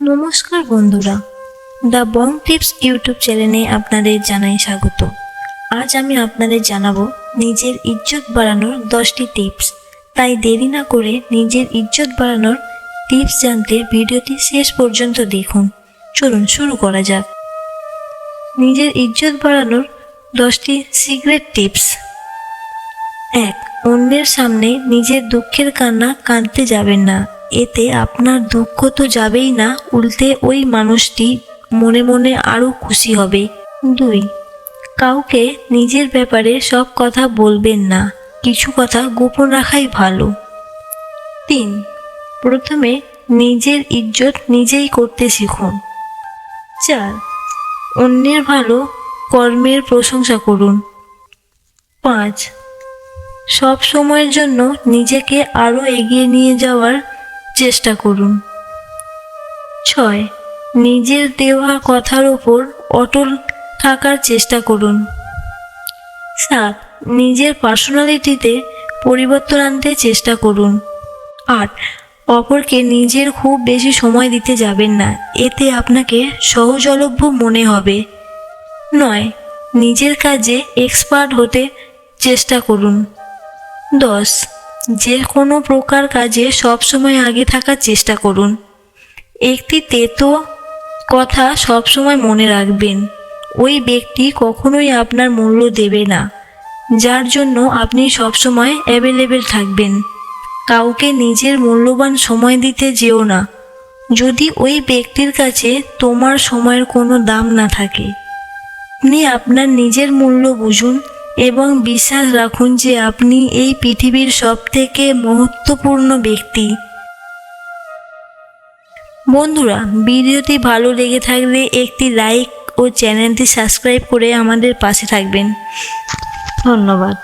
নমস্কার বন্ধুরা, the Bong tips YouTube চ্যানেলে আপনাদের জানাই স্বাগত। আজ আমি আপনাদের জানাবো নিজের ইজ্জত বাড়ানোর 10টি টিপস। তাই দেরি না করে নিজের ইজ্জত বাড়ানোর টিপস জানতে ভিডিওটি শেষ পর্যন্ত দেখুন। চলুন শুরু করা যাক। নিজের ইজ্জত বাড়ানোর 10টি সিক্রেট টিপস। 1. অন্যের সামনে নিজের দুঃখের কান্না কাঁদতে যাবেন না। এতে আপনার দুঃখ তো যাবেই না, উল্টে ওই মানুষটি মনে মনে আরও খুশি হবে। 2. কাউকে নিজের ব্যাপারে সব কথা বলবেন না, কিছু কথা গোপন রাখাই ভালো। 3. প্রথমে নিজের ইজ্জত নিজেই করতে শিখুন। 4. অন্যের ভালো কর্মের প্রশংসা করুন। 5. সব সময়ের জন্য নিজেকে আরও এগিয়ে নিয়ে যাওয়ার চেষ্টা করুন। 6. নিজের দেওয়া কথার ওপর অটল থাকার চেষ্টা করুন। 7. নিজের পার্সোনালিটিতে পরিবর্তন আনতে চেষ্টা করুন। 8. অপরকে নিজের খুব বেশি সময় দিতে যাবেন না, এতে আপনাকে সহজলভ্য মনে হবে। 9. নিজের কাজে এক্সপার্ট হতে চেষ্টা করুন। 10. যে কোনো প্রকার কাজে সবসময় আগে থাকার চেষ্টা করুন। একটি তেতো কথা সবসময় মনে রাখবেন, ওই ব্যক্তি কখনোই আপনার মূল্য দেবে না, যার জন্য আপনি সবসময় অ্যাভেলেবেল থাকবেন। কাউকে নিজের মূল্যবান সময় দিতে যেও না, যদি ওই ব্যক্তির কাছে তোমার সময়ের কোনো দাম না থাকে। আপনি আপনার নিজের মূল্য বুঝুন এবং বিশ্বাস রাখুন যে আপনি এই পৃথিবীর সবথেকে মহত্বপূর্ণ ব্যক্তি। বন্ধুরা, ভিডিওটি ভালো লেগে থাকলে একটি লাইক ও চ্যানেলটি সাবস্ক্রাইব করে আমাদের পাশে থাকবেন। ধন্যবাদ।